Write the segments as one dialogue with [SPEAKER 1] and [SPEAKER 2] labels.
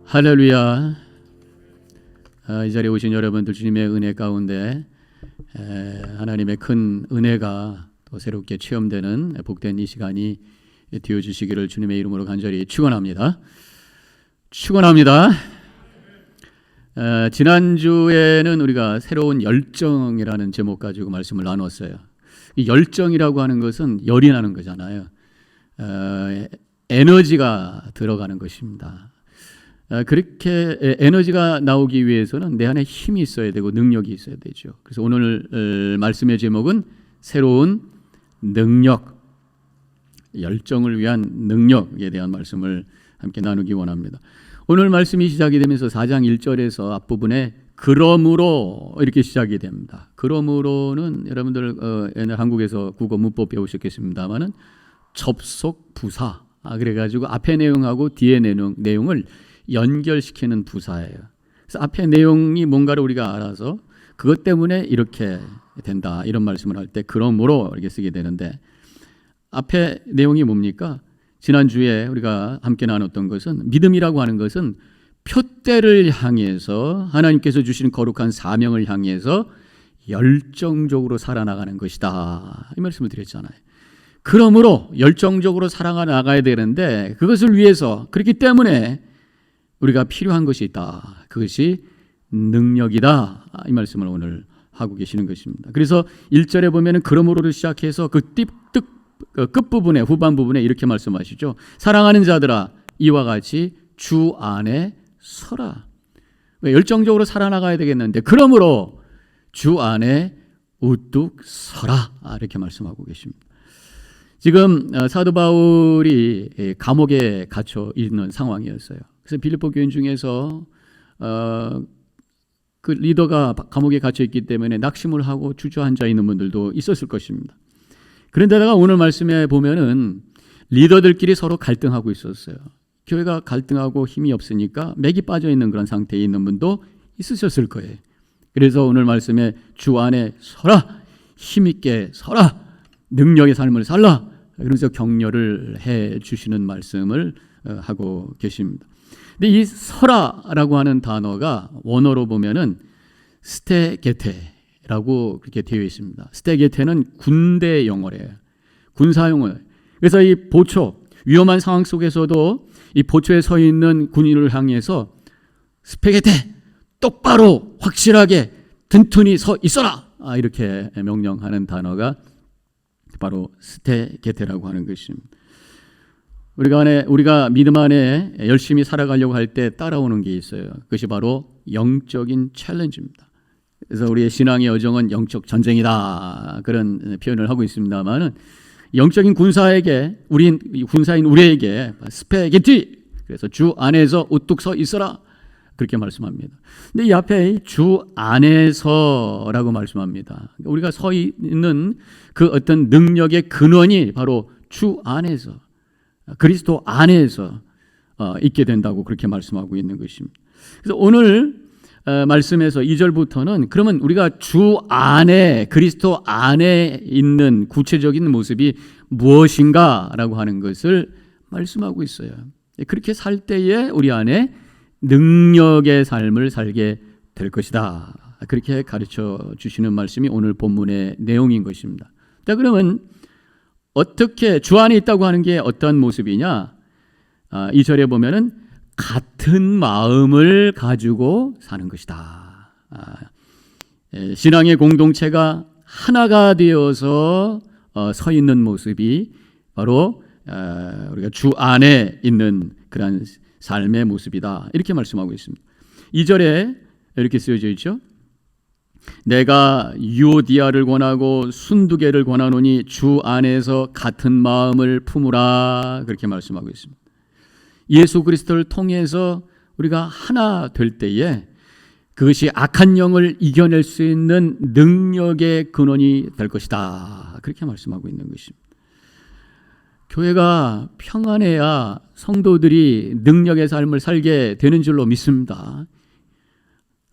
[SPEAKER 1] 할렐루야. 이 자리에 오신 여러분들 주님의 은혜 가운데 하나님의 큰 은혜가 또 새롭게 체험되는 복된 이 시간이 되어주시기를 주님의 이름으로 간절히 축원합니다. 축원합니다. 지난주에는 우리가 새로운 열정이라는 제목 가지고 말씀을 나눴어요. 이 열정이라고 하는 것은 열이 나는 거잖아요. 에너지가 들어가는 것입니다. 그렇게 에너지가 나오기 위해서는 내 안에 힘이 있어야 되고 능력이 있어야 되죠. 그래서 오늘 말씀의 제목은 새로운 능력, 열정을 위한 능력에 대한 말씀을 함께 나누기 원합니다. 오늘 말씀이 시작이 되면서 4장 1절에서 앞부분에 그러므로 이렇게 시작이 됩니다. 그러므로는 여러분들 옛날 한국에서 국어 문법 배우셨겠습니다마는 접속 부사, 그래가지고 앞에 내용하고 뒤에 내용을 연결시키는 부사예요. 그래서 앞에 내용이 뭔가를 우리가 알아서 그것 때문에 이렇게 된다 이런 말씀을 할 때 그러므로 이렇게 쓰게 되는데, 앞에 내용이 뭡니까? 지난주에 우리가 함께 나눴던 것은 믿음이라고 하는 것은 표대를 향해서 하나님께서 주시는 거룩한 사명을 향해서 열정적으로 살아나가는 것이다 이 말씀을 드렸잖아요. 그러므로 열정적으로 살아나가야 되는데 그것을 위해서, 그렇기 때문에 우리가 필요한 것이 있다. 그것이 능력이다. 이 말씀을 오늘 하고 계시는 것입니다. 그래서 1절에 보면은 그러므로를 시작해서 그 끝부분에 후반부분에 이렇게 말씀하시죠. 사랑하는 자들아 이와 같이 주 안에 서라. 열정적으로 살아나가야 되겠는데 그러므로 주 안에 우뚝 서라. 이렇게 말씀하고 계십니다. 지금 사도 바울이 감옥에 갇혀 있는 상황이었어요. 그래서 빌립보 교인 중에서 그 리더가 감옥에 갇혀 있기 때문에 낙심을 하고 주저앉아 있는 분들도 있었을 것입니다. 그런데다가 오늘 말씀에 보면은 리더들끼리 서로 갈등하고 있었어요. 교회가 갈등하고 힘이 없으니까 맥이 빠져 있는 그런 상태에 있는 분도 있으셨을 거예요. 그래서 오늘 말씀에 주 안에 서라, 힘있게 서라, 능력의 삶을 살라, 그래서 격려를 해 주시는 말씀을 하고 계십니다. 근데 이 서라라고 하는 단어가 원어로 보면은 스테게테라고 그렇게 되어 있습니다. 스테게테는 군대 용어래요. 군사 용어. 그래서 이 보초, 위험한 상황 속에서도 이 보초에 서 있는 군인을 향해서 스테게테, 똑바로 확실하게 튼튼히 서 있어라, 이렇게 명령하는 단어가 바로 스테게테라고 하는 것입니다. 우리가 믿음 안에 열심히 살아가려고 할 때 따라오는 게 있어요. 그것이 바로 영적인 챌린지입니다. 그래서 우리의 신앙의 여정은 영적 전쟁이다 그런 표현을 하고 있습니다만은 영적인 군사에게 군사인 우리에게 스페게티, 그래서 주 안에서 우뚝 서 있어라 그렇게 말씀합니다. 근데 이 앞에 주 안에서라고 말씀합니다. 우리가 서 있는 그 어떤 능력의 근원이 바로 주 안에서, 그리스도 안에서 있게 된다고 그렇게 말씀하고 있는 것입니다. 그래서 오늘 말씀에서 2절부터는 그러면 우리가 주 안에, 그리스도 안에 있는 구체적인 모습이 무엇인가라고 하는 것을 말씀하고 있어요. 그렇게 살 때에 우리 안에 능력의 삶을 살게 될 것이다. 그렇게 가르쳐 주시는 말씀이 오늘 본문의 내용인 것입니다. 자, 그러면 어떻게 주 안에 있다고 하는 게 어떤 모습이냐? 2절에 보면은 같은 마음을 가지고 사는 것이다. 신앙의 공동체가 하나가 되어서 서 있는 모습이 바로 우리가 주 안에 있는 그런 삶의 모습이다. 이렇게 말씀하고 있습니다. 2절에 이렇게 쓰여져 있죠. 내가 유오디아를 권하고 순두개를 권하노니 주 안에서 같은 마음을 품으라. 그렇게 말씀하고 있습니다. 예수 그리스도를 통해서 우리가 하나 될 때에 그것이 악한 영을 이겨낼 수 있는 능력의 근원이 될 것이다. 그렇게 말씀하고 있는 것입니다. 교회가 평안해야 성도들이 능력의 삶을 살게 되는 줄로 믿습니다.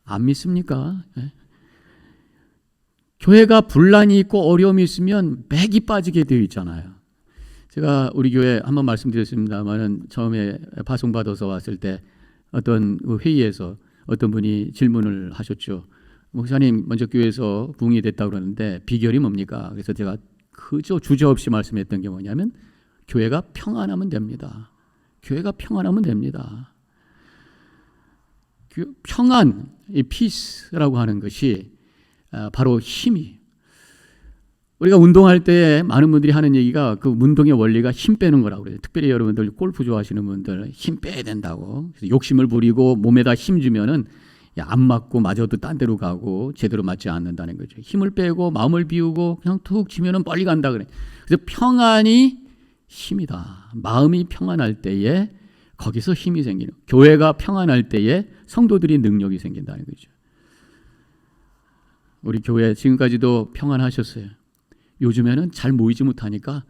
[SPEAKER 1] 안 믿습니까? 교회가 분란이 있고 어려움이 있으면 맥이 빠지게 되어 있잖아요. 제가 우리 교회 한번 말씀드렸습니다만은 처음에 파송받아서 왔을 때 어떤 회의에서 어떤 분이 질문을 하셨죠. 목사님, 먼저 교회에서 부흥이 됐다고 그러는데 비결이 뭡니까? 그래서 제가 그저 주저없이 말씀했던 게 뭐냐면 교회가 평안하면 됩니다. 교회가 평안하면 됩니다. 평안, 이 피스라고 하는 것이 바로 힘이, 우리가 운동할 때 많은 분들이 하는 얘기가 그 운동의 원리가 힘 빼는 거라고 그래요. 특별히 여러분들 골프 좋아하시는 분들 힘 빼야 된다고. 그래서 욕심을 부리고 몸에다 힘 주면은 안 맞고 맞아도 딴 데로 가고 제대로 맞지 않는다는 거죠. 힘을 빼고 마음을 비우고 그냥 툭 치면은 멀리 간다 그래. 그래서 평안이 힘이다. 마음이 평안할 때에 거기서 힘이 생기는, 교회가 평안할 때에 성도들이 능력이 생긴다는 거죠. 우리 교회 지금까지도 평안하셨어요. 요즘에는 잘 모이지 못하니까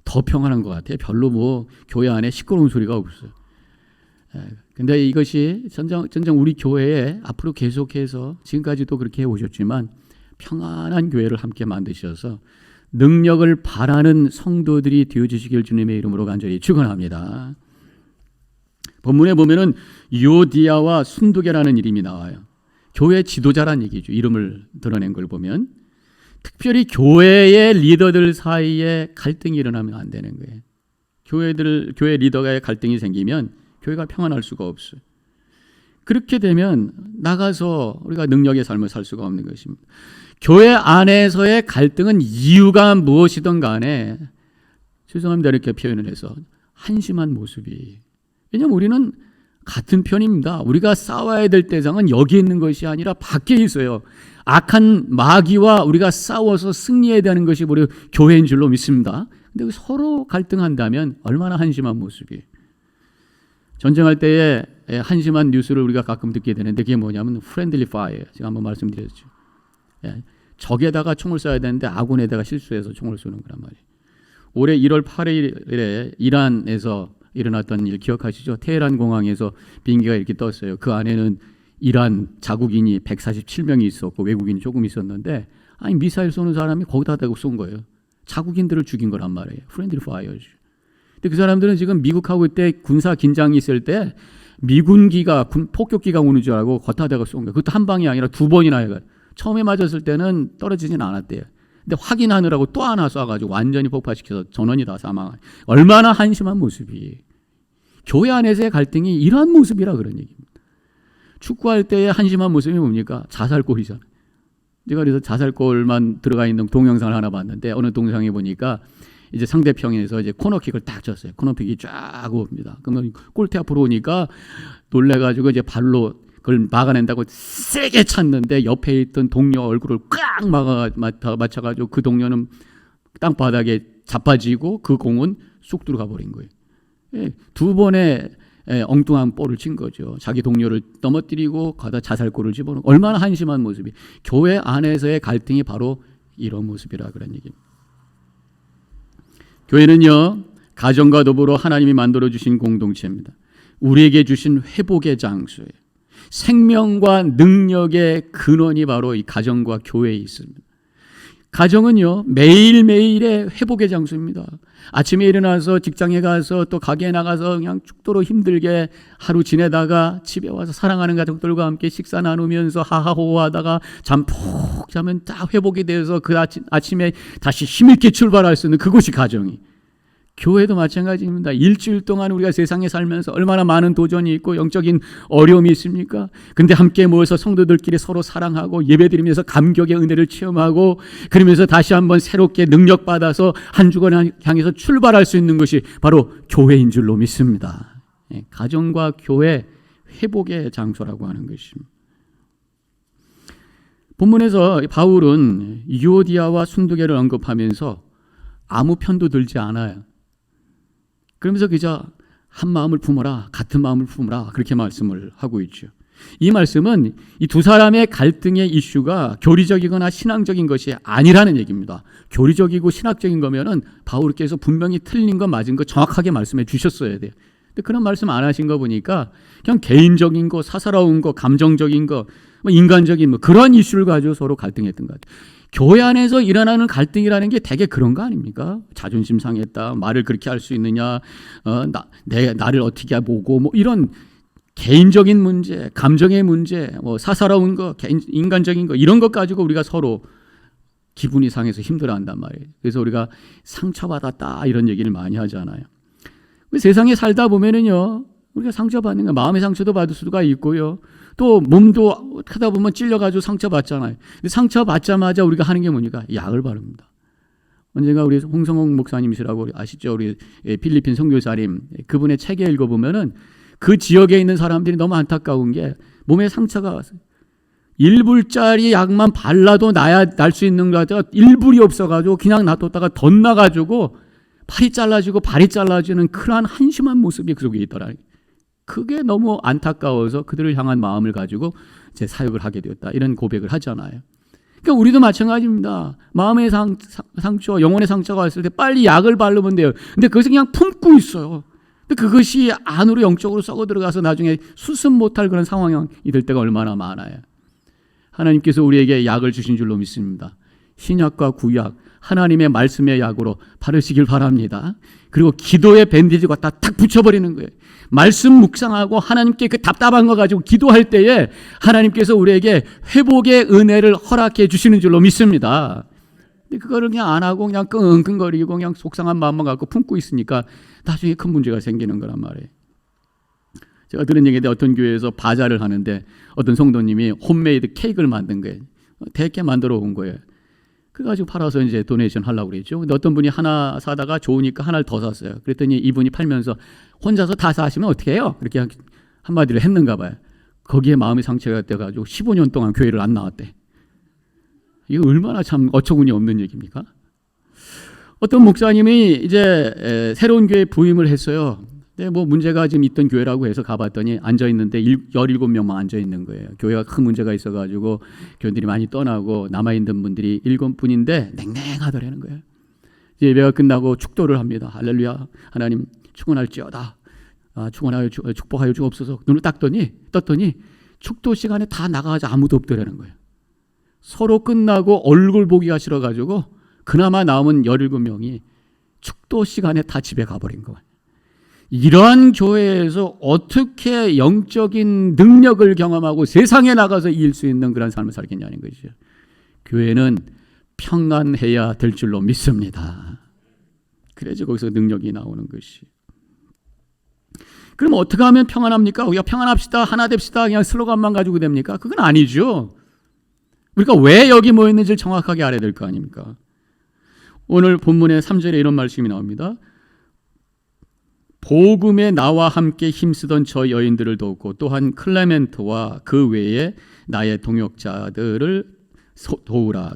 [SPEAKER 1] 더 평안한 것 같아요. 별로 뭐 교회 안에 시끄러운 소리가 없어요. 근데 이것이 전정 우리 교회에 앞으로 계속해서 지금까지도 그렇게 해오셨지만 평안한 교회를 함께 만드셔서 능력을 바라는 성도들이 되어주시길 주님의 이름으로 간절히 축원합니다. 본문에 보면은 유오디아와 순두계라는 이름이 나와요. 교회 지도자란 얘기죠. 이름을 드러낸 걸 보면 특별히 교회의 리더들 사이에 갈등이 일어나면 안 되는 거예요. 교회 리더가의 갈등이 생기면 교회가 평안할 수가 없어요. 그렇게 되면 나가서 우리가 능력의 삶을 살 수가 없는 것입니다. 교회 안에서의 갈등은 이유가 무엇이든 간에, 죄송합니다 이렇게 표현을 해서, 한심한 모습이, 왜냐하면 우리는 같은 편입니다. 우리가 싸워야 될 대상은 여기 있는 것이 아니라 밖에 있어요. 악한 마귀와 우리가 싸워서 승리해야 되는 것이 우리 교회인 줄로 믿습니다. 근데 서로 갈등한다면 얼마나 한심한 모습이. 전쟁할 때에 한심한 뉴스를 우리가 가끔 듣게 되는데 그게 뭐냐면 friendly fire. 제가 한번 말씀드렸죠. 적에다가 총을 쏴야 되는데 아군에다가 실수해서 총을 쏘는 거란 말이에요. 올해 1월 8일에 이란에서 일어났던 일 기억하시죠? 테헤란 공항에서 비행기가 이렇게 떴어요. 그 안에는 이란 자국인이 147명이 있었고 외국인이 조금 있었는데, 아니 미사일 쏘는 사람이 거기다 대고 쏜 거예요. 자국인들을 죽인 거란 말이에요. 프렌들리 파이어즈. 근데 그 사람들은 지금 미국하고 이때 군사 긴장이 있을 때 미군기가 폭격기가 오는 줄 알고 걷다 대고 쏜 거예요. 그것도 한 방이 아니라 두 번이나 해요. 처음에 맞았을 때는 떨어지진 않았대요. 근데 확인하느라고 또 하나 쏴가지고 완전히 폭파시켜서 전원이 다 사망한, 얼마나 한심한 모습이. 교회 안에서의 갈등이 이러한 모습이라 그런 얘기입니다. 축구할 때의 한심한 모습이 뭡니까? 자살골이잖아요. 제가 그래서 자살골만 들어가 있는 동영상을 하나 봤는데, 어느 동영상에 보니까 이제 상대편에서 이제 코너킥을 딱 쳤어요. 코너킥이 쫙 옵니다. 그러면 골대 앞으로 오니까 놀래가지고 이제 발로 그걸 막아낸다고 세게 찼는데 옆에 있던 동료 얼굴을 꽉 맞춰가지고 그 동료는 땅바닥에 자빠지고 그 공은 쑥 들어가 버린 거예요. 두 번의 엉뚱한 볼을 친 거죠. 자기 동료를 넘어뜨리고 가다 자살골을 집어넣은, 얼마나 한심한 모습이. 교회 안에서의 갈등이 바로 이런 모습이라 그런 얘기입니다. 교회는요, 가정과 더불어 하나님이 만들어주신 공동체입니다. 우리에게 주신 회복의 장소예요. 생명과 능력의 근원이 바로 이 가정과 교회에 있습니다. 가정은요, 매일매일의 회복의 장소입니다. 아침에 일어나서 직장에 가서 또 가게에 나가서 그냥 죽도록 힘들게 하루 지내다가 집에 와서 사랑하는 가족들과 함께 식사 나누면서 하하호호하다가 잠 푹 자면 딱 회복이 되어서 그 아침에 다시 힘있게 출발할 수 있는 그곳이 가정이. 교회도 마찬가지입니다. 일주일 동안 우리가 세상에 살면서 얼마나 많은 도전이 있고 영적인 어려움이 있습니까? 근데 함께 모여서 성도들끼리 서로 사랑하고 예배드리면서 감격의 은혜를 체험하고, 그러면서 다시 한번 새롭게 능력받아서 한 주간을 향해서 출발할 수 있는 것이 바로 교회인 줄로 믿습니다. 가정과 교회 회복의 장소라고 하는 것입니다. 본문에서 바울은 유오디아와 순두계를 언급하면서 아무 편도 들지 않아요. 그러면서 그저 한 마음을 품어라, 같은 마음을 품어라, 그렇게 말씀을 하고 있죠. 이 말씀은 이 두 사람의 갈등의 이슈가 교리적이거나 신앙적인 것이 아니라는 얘기입니다. 교리적이고 신학적인 거면은 바울께서 분명히 틀린 거 맞은 거 정확하게 말씀해 주셨어야 돼요. 근데 그런 말씀 안 하신 거 보니까 그냥 개인적인 거, 사사로운 거, 감정적인 거, 인간적인 그런 이슈를 가지고 서로 갈등했던 것 같아요. 교회 안에서 일어나는 갈등이라는 게 되게 그런 거 아닙니까? 자존심 상했다, 말을 그렇게 할 수 있느냐, 나를 어떻게 보고, 이런 개인적인 문제, 감정의 문제, 뭐 사사로운 거, 인간적인 거 이런 것 가지고 우리가 서로 기분이 상해서 힘들어한단 말이에요. 그래서 우리가 상처받았다 이런 얘기를 많이 하잖아요. 세상에 살다 보면은요, 우리가 상처받는 거 마음의 상처도 받을 수가 있고요. 또 몸도 하다 보면 찔려가지고 상처받잖아요. 근데 상처받자마자 우리가 하는 게 뭡니까? 약을 바릅니다. 언젠가 우리 홍성홍 목사님이시라고 아시죠? 우리 필리핀 선교사님, 그분의 책에 읽어보면은 그 지역에 있는 사람들이 너무 안타까운 게 몸에 상처가 왔어요. 1불짜리 약만 발라도 날 수 있는 거 같아요. 1불이 없어가지고 그냥 놔뒀다가 덧나가지고 팔이 잘라지고 발이 잘라지는 그러한 한심한 모습이 그 속에 있더라. 그게 너무 안타까워서 그들을 향한 마음을 가지고 제 사역을 하게 되었다. 이런 고백을 하잖아요. 그러니까 우리도 마찬가지입니다. 마음의 상처, 영혼의 상처가 왔을 때 빨리 약을 바르면 돼요. 근데 그것을 그냥 품고 있어요. 근데 그것이 안으로 영적으로 썩어 들어가서 나중에 수습 못할 그런 상황이 될 때가 얼마나 많아요. 하나님께서 우리에게 약을 주신 줄로 믿습니다. 신약과 구약, 하나님의 말씀의 약으로 바르시길 바랍니다. 그리고 기도의 밴디지 갖다 탁 붙여버리는 거예요. 말씀 묵상하고 하나님께 그 답답한 거 가지고 기도할 때에 하나님께서 우리에게 회복의 은혜를 허락해 주시는 줄로 믿습니다. 근데 그거를 그냥 안 하고 그냥 끙끙거리고 그냥 속상한 마음만 갖고 품고 있으니까 나중에 큰 문제가 생기는 거란 말이에요. 제가 들은 얘기인데 어떤 교회에서 바자를 하는데 어떤 성도님이 홈메이드 케이크를 만든 거예요. 대게 만들어 온 거예요. 그래가지고 팔아서 이제 도네이션 하려고 그랬죠. 근데 어떤 분이 하나 사다가 좋으니까 하나를 더 샀어요. 그랬더니 이분이 팔면서 혼자서 다 사시면 어떻게 해요? 이렇게 한마디를 했는가 봐요. 거기에 마음의 상처가 돼가지고 15년 동안 교회를 안 나왔대. 이거 얼마나 참 어처구니 없는 얘기입니까? 어떤 목사님이 이제 새로운 교회에 부임을 했어요. 근데 뭐 문제가 지금 있던 교회라고 해서 가봤더니 앉아있는데 17명만 앉아있는 거예요. 교회가 큰 문제가 있어가지고 교인들이 많이 떠나고 남아있는 분들이 7분인데 냉랭하더라는 거예요. 이제 예배가 끝나고 축도를 합니다. 할렐루야, 하나님 축원할지어다. 축원하여 축복하여 주옵소서. 눈을 떴더니 축도 시간에 다 나가서 아무도 없더라는 거예요. 서로 끝나고 얼굴 보기가 싫어가지고 그나마 남은 17명이 축도 시간에 다 집에 가버린 거예요. 이러한 교회에서 어떻게 영적인 능력을 경험하고 세상에 나가서 이길 수 있는 그런 삶을 살겠냐는 것이죠. 교회는 평안해야 될 줄로 믿습니다. 그래야지 거기서 능력이 나오는 것이. 그럼 어떻게 하면 평안합니까? 우리가 평안합시다, 하나 됩시다, 그냥 슬로건만 가지고 됩니까? 그건 아니죠. 우리가 왜 여기 모였는지를 정확하게 알아야 될 거 아닙니까? 오늘 본문의 3절에 이런 말씀이 나옵니다. 복음에 나와 함께 힘쓰던 저 여인들을 돕고 또한 클레멘트와 그 외에 나의 동역자를 도우라.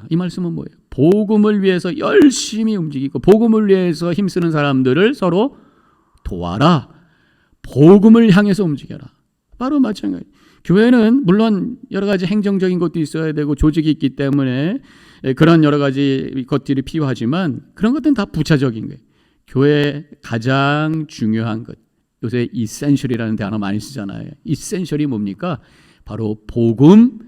[SPEAKER 1] 이 말씀은 뭐예요? 복음을 위해서 열심히 움직이고 복음을 위해서 힘쓰는 사람들을 서로 도와라. 복음을 향해서 움직여라. 바로 마찬가지. 교회는 물론 여러 가지 행정적인 것도 있어야 되고 조직이 있기 때문에 그런 여러 가지 것들이 필요하지만 그런 것들은 다 부차적인 거예요. 교회의 가장 중요한 것, 요새 이센셜이라는 단어 많이 쓰잖아요. 이센셜이 뭡니까? 바로 복음,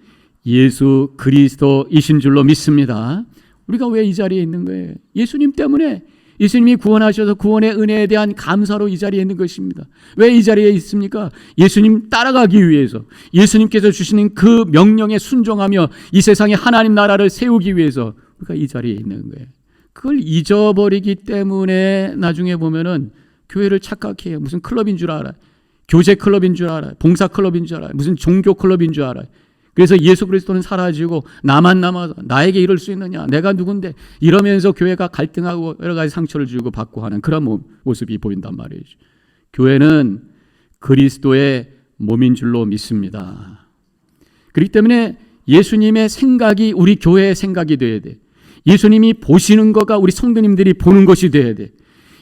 [SPEAKER 1] 예수 그리스도이신 줄로 믿습니다. 우리가 왜 이 자리에 있는 거예요? 예수님 때문에, 예수님이 구원하셔서 구원의 은혜에 대한 감사로 이 자리에 있는 것입니다. 왜 이 자리에 있습니까? 예수님 따라가기 위해서, 예수님께서 주시는 그 명령에 순종하며 이 세상에 하나님 나라를 세우기 위해서 우리가 이 자리에 있는 거예요. 그걸 잊어버리기 때문에 나중에 보면은 교회를 착각해요. 무슨 클럽인 줄 알아요. 교제 클럽인 줄 알아요. 봉사 클럽인 줄 알아요. 무슨 종교 클럽인 줄 알아요. 그래서 예수 그리스도는 사라지고 나만 남아서 나에게 이럴 수 있느냐, 내가 누군데, 이러면서 교회가 갈등하고 여러 가지 상처를 주고 받고 하는 그런 모습이 보인단 말이죠. 교회는 그리스도의 몸인 줄로 믿습니다. 그렇기 때문에 예수님의 생각이 우리 교회의 생각이 되어야 돼. 예수님이 보시는 거가 우리 성도님들이 보는 것이 되어야 돼.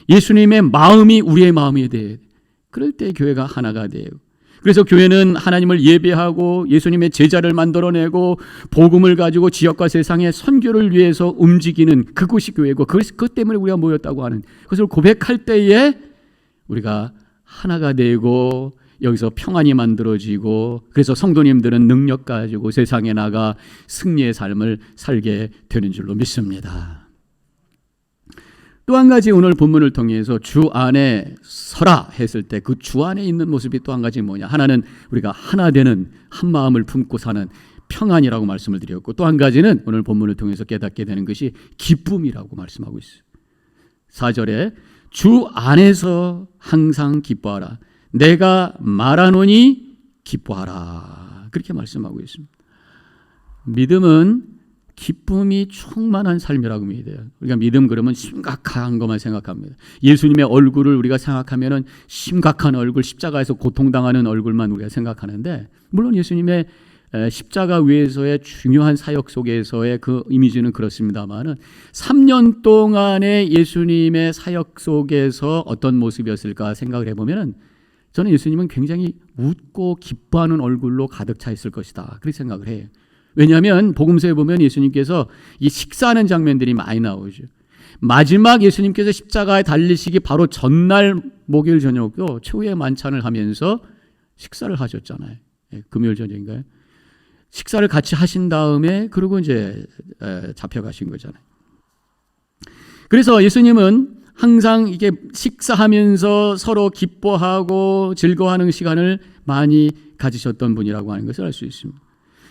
[SPEAKER 1] 예수님의 마음이 우리의 마음이 돼야 돼. 그럴 때 교회가 하나가 돼요. 그래서 교회는 하나님을 예배하고 예수님의 제자를 만들어내고 복음을 가지고 지역과 세상의 선교를 위해서 움직이는 그것이 교회고, 그것 때문에 우리가 모였다고 하는 그것을 고백할 때에 우리가 하나가 되고 여기서 평안이 만들어지고, 그래서 성도님들은 능력 가지고 세상에 나가 승리의 삶을 살게 되는 줄로 믿습니다. 또 한 가지 오늘 본문을 통해서 주 안에 서라 했을 때 그 주 안에 있는 모습이 또 한 가지 뭐냐? 하나는 우리가 하나 되는 한 마음을 품고 사는 평안이라고 말씀을 드렸고, 또 한 가지는 오늘 본문을 통해서 깨닫게 되는 것이 기쁨이라고 말씀하고 있어요. 4절에 주 안에서 항상 기뻐하라. 내가 말하노니 기뻐하라. 그렇게 말씀하고 있습니다. 믿음은 기쁨이 충만한 삶이라고 믿어요. 우리가 믿음 그러면 심각한 것만 생각합니다. 예수님의 얼굴을 우리가 생각하면은 심각한 얼굴, 십자가에서 고통당하는 얼굴만 우리가 생각하는데, 물론 예수님의 십자가 위에서의 중요한 사역 속에서의 그 이미지는 그렇습니다만은 3년 동안의 예수님의 사역 속에서 어떤 모습이었을까 생각을 해보면은 저는 예수님은 굉장히 웃고 기뻐하는 얼굴로 가득 차 있을 것이다, 그렇게 생각을 해요. 왜냐하면 복음서에 보면 예수님께서 이 식사하는 장면들이 많이 나오죠. 마지막 예수님께서 십자가에 달리시기 바로 전날 목요일 저녁도 최후의 만찬을 하면서 식사를 하셨잖아요. 금요일 저녁인가요? 식사를 같이 하신 다음에 그리고 이제 잡혀가신 거잖아요. 그래서 예수님은 항상 이게 식사하면서 서로 기뻐하고 즐거워하는 시간을 많이 가지셨던 분이라고 하는 것을 알 수 있습니다.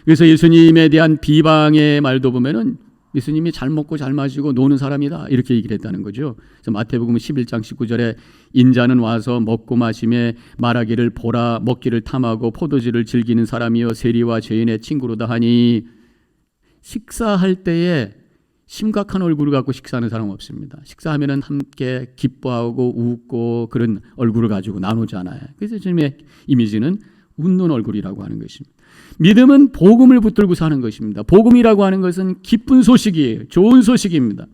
[SPEAKER 1] 그래서 예수님에 대한 비방의 말도 보면은 예수님이 잘 먹고 잘 마시고 노는 사람이다, 이렇게 얘기를 했다는 거죠. 그래서 마태복음 11장 19절에 인자는 와서 먹고 마시며 말하기를 보라, 먹기를 탐하고 포도주를 즐기는 사람이요 세리와 죄인의 친구로다 하니, 식사할 때에 심각한 얼굴을 갖고 식사하는 사람은 없습니다. 식사하면은 함께 기뻐하고 웃고 그런 얼굴을 가지고 나누잖아요. 그래서 예수님의 이미지는 웃는 얼굴이라고 하는 것입니다. 믿음은 복음을 붙들고 사는 것입니다. 복음이라고 하는 것은 기쁜 소식이에요. 좋은 소식입니다.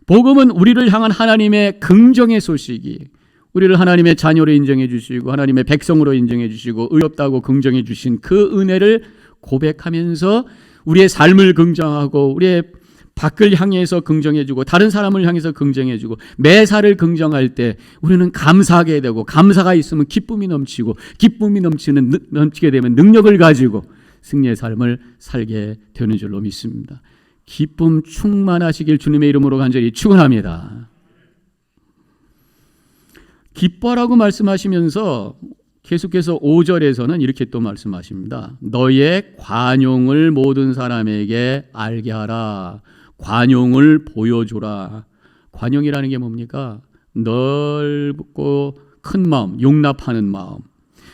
[SPEAKER 1] 복음은 우리를 향한 하나님의 긍정의 소식이, 우리를 하나님의 자녀로 인정해 주시고 하나님의 백성으로 인정해 주시고 의롭다고 긍정해 주신 그 은혜를 고백하면서 우리의 삶을 긍정하고 우리의 밖을 향해서 긍정해주고 다른 사람을 향해서 긍정해주고 매사를 긍정할 때 우리는 감사하게 되고, 감사가 있으면 기쁨이 넘치고, 기쁨이 넘치게 되면 능력을 가지고 승리의 삶을 살게 되는 줄로 믿습니다. 기쁨 충만하시길 주님의 이름으로 간절히 축원합니다. 기뻐라고 말씀하시면서 계속해서 5절에서는 이렇게 또 말씀하십니다. 너의 관용을 모든 사람에게 알게 하라. 관용을 보여줘라. 관용이라는 게 뭡니까? 넓고 큰 마음, 용납하는 마음,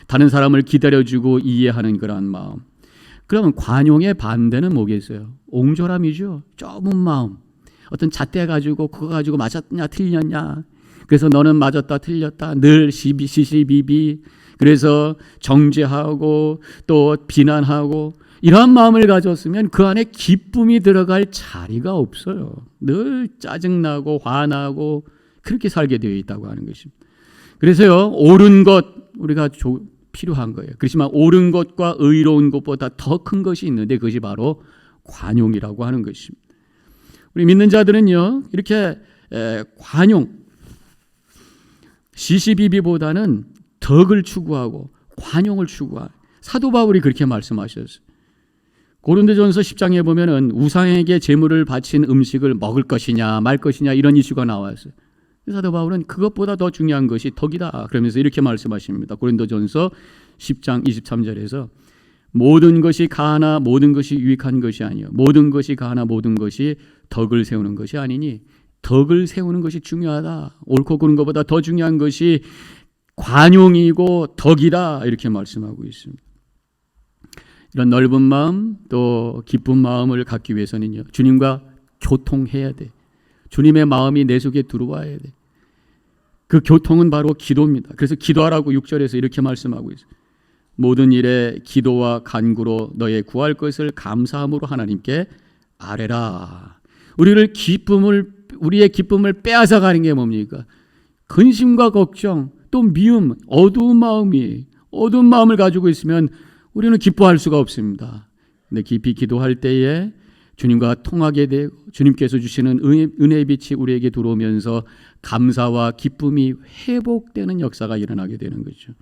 [SPEAKER 1] 다른 사람을 기다려주고 이해하는 그러한 마음. 그러면 관용의 반대는 뭐겠어요? 옹졸함이죠. 좁은 마음, 어떤 잣대 가지고 그거 가지고 맞았냐 틀렸냐, 그래서 너는 맞았다 틀렸다 늘 시시비비, 그래서 정죄하고 또 비난하고 이러한 마음을 가졌으면 그 안에 기쁨이 들어갈 자리가 없어요. 늘 짜증나고 화나고 그렇게 살게 되어 있다고 하는 것입니다. 그래서요, 옳은 것 우리가 필요한 거예요. 그렇지만 옳은 것과 의로운 것보다 더 큰 것이 있는데 그것이 바로 관용이라고 하는 것입니다. 우리 믿는 자들은요, 이렇게 관용, 시시비비보다는 덕을 추구하고 관용을 추구하고, 사도 바울이 그렇게 말씀하셨어요. 고린도전서 10장에 보면은 우상에게 제물을 바친 음식을 먹을 것이냐 말 것이냐 이런 이슈가 나왔어요. 사도 바울은 그것보다 더 중요한 것이 덕이다 그러면서 이렇게 말씀하십니다. 고린도전서 10장 23절에서 모든 것이 가하나 모든 것이 유익한 것이 아니요 모든 것이 가하나 모든 것이 덕을 세우는 것이 아니니, 덕을 세우는 것이 중요하다. 옳고 그른 것보다 더 중요한 것이 관용이고 덕이다, 이렇게 말씀하고 있습니다. 이런 넓은 마음 또 기쁜 마음을 갖기 위해서는요, 주님과 교통해야 돼. 주님의 마음이 내 속에 들어와야 돼. 그 교통은 바로 기도입니다. 그래서 기도하라고 6절에서 이렇게 말씀하고 있어요. 모든 일에 기도와 간구로 너의 구할 것을 감사함으로 하나님께 아뢰라. 우리의 기쁨을 빼앗아 가는 게 뭡니까? 근심과 걱정, 또 미움, 어두운 마음을 가지고 있으면 우리는 기뻐할 수가 없습니다. 근데 깊이 기도할 때에 주님과 통하게 되고 주님께서 주시는 은혜의 빛이 우리에게 들어오면서 감사와 기쁨이 회복되는 역사가 일어나게 되는 거죠.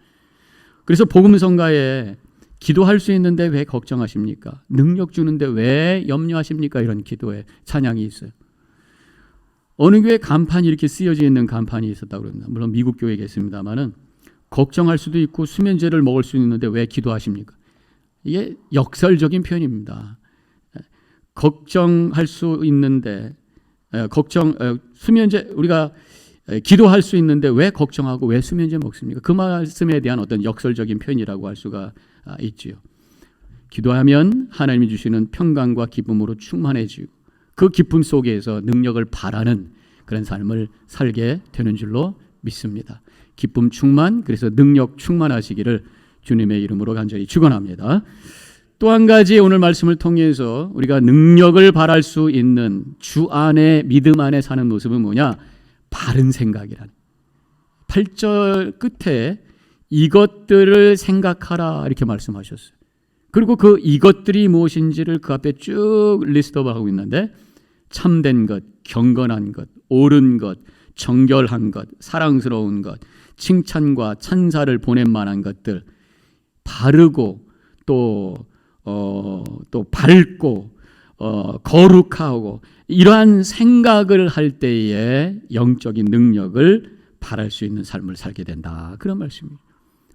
[SPEAKER 1] 그래서 복음성가에 기도할 수 있는데 왜 걱정하십니까? 능력 주는데 왜 염려하십니까? 이런 기도에 찬양이 있어요. 어느 교회 간판이 이렇게 쓰여져 있는 간판이 있었다고 그럽니다. 물론 미국 교회겠습니다만은 걱정할 수도 있고 수면제를 먹을 수 있는데 왜 기도하십니까? 이게 역설적인 표현입니다. 걱정할 수 있는데 수면제 우리가 기도할 수 있는데 왜 걱정하고 왜 수면제 먹습니까? 그 말씀에 대한 어떤 역설적인 표현이라고 할 수가 있지요. 기도하면 하나님이 주시는 평강과 기쁨으로 충만해지고 그 기쁨 속에서 능력을 바라는 그런 삶을 살게 되는 줄로 믿습니다. 기쁨 충만, 그래서 능력 충만하시기를 주님의 이름으로 간절히 축원합니다. 또 한 가지 오늘 말씀을 통해서 우리가 능력을 바랄 수 있는 주 안에 믿음 안에 사는 모습은 뭐냐? 바른 생각이라는 8절 끝에 이것들을 생각하라 이렇게 말씀하셨어요. 그리고 그 이것들이 무엇인지를 그 앞에 쭉 리스트업하고 있는데 참된 것, 경건한 것, 옳은 것, 정결한 것, 사랑스러운 것, 칭찬과 찬사를 보낼 만한 것들, 바르고 또 밝고 거룩하고 이러한 생각을 할 때에 영적인 능력을 바랄 수 있는 삶을 살게 된다. 그런 말씀입니다.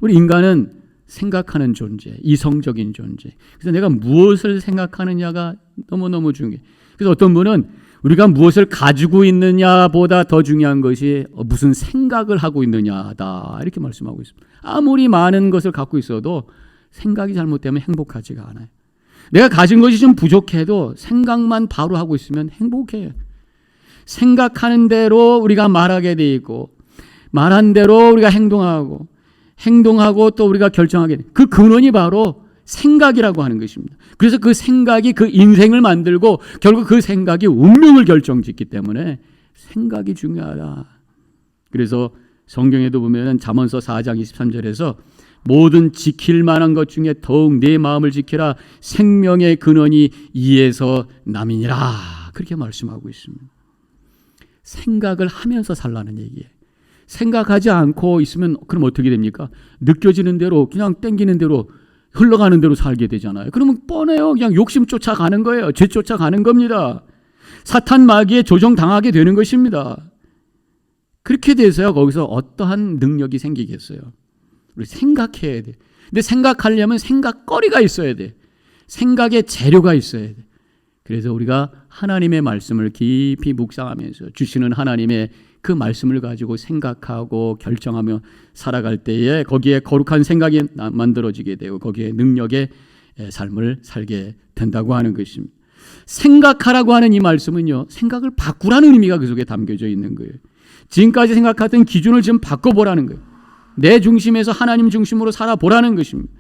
[SPEAKER 1] 우리 인간은 생각하는 존재, 이성적인 존재. 그래서 내가 무엇을 생각하느냐가 너무너무 중요해. 그래서 어떤 분은 우리가 무엇을 가지고 있느냐보다 더 중요한 것이 무슨 생각을 하고 있느냐다 이렇게 말씀하고 있습니다. 아무리 많은 것을 갖고 있어도 생각이 잘못되면 행복하지가 않아요. 내가 가진 것이 좀 부족해도 생각만 바로 하고 있으면 행복해요. 생각하는 대로 우리가 말하게 돼 있고 말한 대로 우리가 행동하고 또 우리가 결정하게 돼. 그 근원이 바로 생각이라고 하는 것입니다. 그래서 그 생각이 그 인생을 만들고 결국 그 생각이 운명을 결정짓기 때문에 생각이 중요하다. 그래서 성경에도 보면 잠언서 4장 23절에서 모든 지킬 만한 것 중에 더욱 내 마음을 지키라 생명의 근원이 이에서 남이니라 그렇게 말씀하고 있습니다. 생각을 하면서 살라는 얘기예요. 생각하지 않고 있으면 그럼 어떻게 됩니까? 느껴지는 대로 그냥 땡기는 대로 흘러가는 대로 살게 되잖아요. 그러면 뻔해요. 그냥 욕심 쫓아가는 거예요. 죄 쫓아가는 겁니다. 사탄 마귀에 조종당하게 되는 것입니다. 그렇게 돼서야 거기서 어떠한 능력이 생기겠어요. 우리 생각해야 돼. 근데 생각하려면 생각거리가 있어야 돼. 생각의 재료가 있어야 돼. 그래서 우리가 하나님의 말씀을 깊이 묵상하면서 주시는 하나님의 그 말씀을 가지고 생각하고 결정하며 살아갈 때에 거기에 거룩한 생각이 만들어지게 되고 거기에 능력의 삶을 살게 된다고 하는 것입니다. 생각하라고 하는 이 말씀은요, 생각을 바꾸라는 의미가 그 속에 담겨져 있는 거예요. 지금까지 생각하던 기준을 지금 바꿔보라는 거예요. 내 중심에서 하나님 중심으로 살아보라는 것입니다.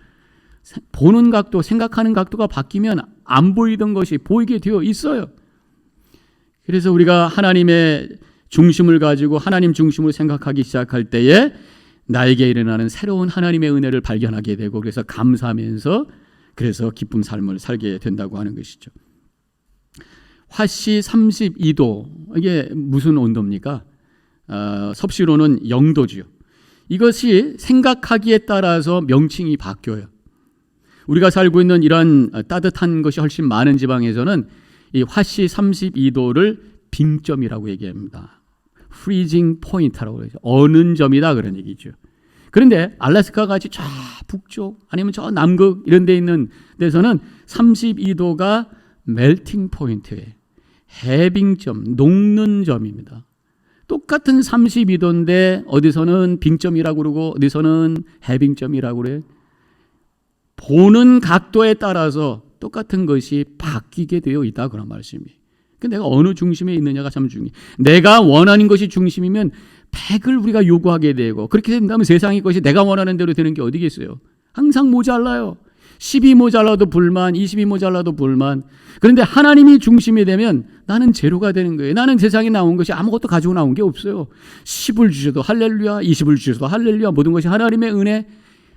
[SPEAKER 1] 보는 각도, 생각하는 각도가 바뀌면 안 보이던 것이 보이게 되어 있어요. 그래서 우리가 하나님의 중심을 가지고 하나님 중심으로 생각하기 시작할 때에 나에게 일어나는 새로운 하나님의 은혜를 발견하게 되고 그래서 감사하면서 그래서 기쁨 삶을 살게 된다고 하는 것이죠. 화씨 32도 이게 무슨 온도입니까? 섭씨로는 0도죠. 이것이 생각하기에 따라서 명칭이 바뀌어요. 우리가 살고 있는 이러한 따뜻한 것이 훨씬 많은 지방에서는 이 화씨 32도를 빙점이라고 얘기합니다. freezing point라고 그러죠. 어는 점이다 그런 얘기죠. 그런데 알래스카 같이 저 북쪽 아니면 저 남극 이런 데 있는 데서는 32도가 melting point예요. 해빙점, 녹는 점입니다. 똑같은 32도인데 어디서는 빙점이라고 그러고 어디서는 해빙점이라고 그래요. 보는 각도에 따라서 똑같은 것이 바뀌게 되어 있다 그런 말씀이에요. 내가 어느 중심에 있느냐가 참 중요해. 내가 원하는 것이 중심이면 100을 우리가 요구하게 되고 그렇게 된다면 세상의 것이 내가 원하는 대로 되는 게 어디겠어요? 항상 모자라요. 10이 모자라도 불만, 20이 모자라도 불만. 그런데 하나님이 중심이 되면 나는 제로가 되는 거예요. 나는 세상에 나온 것이 아무것도 가지고 나온 게 없어요. 10을 주셔도 할렐루야, 20을 주셔도 할렐루야. 모든 것이 하나님의 은혜,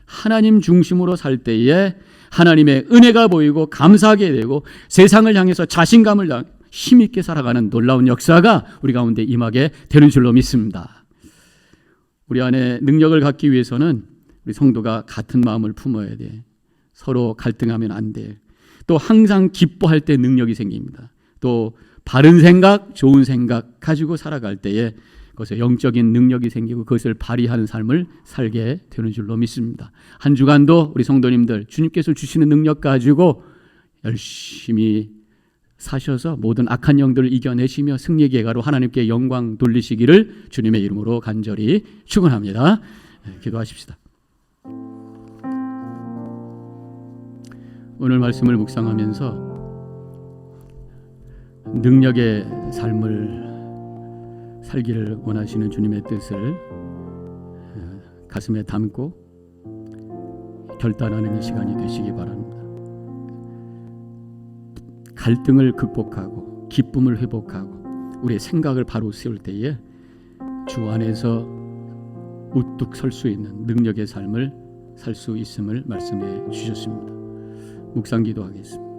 [SPEAKER 1] 하나님 중심으로 살 때에 하나님의 은혜가 보이고 감사하게 되고 세상을 향해서 자신감을 힘있게 살아가는 놀라운 역사가 우리 가운데 임하게 되는 줄로 믿습니다. 우리 안에 능력을 갖기 위해서는 우리 성도가 같은 마음을 품어야 돼. 서로 갈등하면 안 돼. 또 항상 기뻐할 때 능력이 생깁니다. 또 바른 생각, 좋은 생각 가지고 살아갈 때에 그것에 영적인 능력이 생기고 그것을 발휘하는 삶을 살게 되는 줄로 믿습니다. 한 주간도 우리 성도님들 주님께서 주시는 능력 가지고 열심히 사셔서 모든 악한 영들을 이겨내시며 승리의 계가로 하나님께 영광 돌리시기를 주님의 이름으로 간절히 축원합니다. 기도하십시다. 오늘 말씀을 묵상하면서 능력의 삶을 살기를 원하시는 주님의 뜻을 가슴에 담고 결단하는 이 시간이 되시기 바랍니다. 갈등을 극복하고 기쁨을 회복하고 우리의 생각을 바로 세울 때에 주 안에서 우뚝 설 수 있는 능력의 삶을 살 수 있음을 말씀해 주셨습니다. 묵상 기도하겠습니다.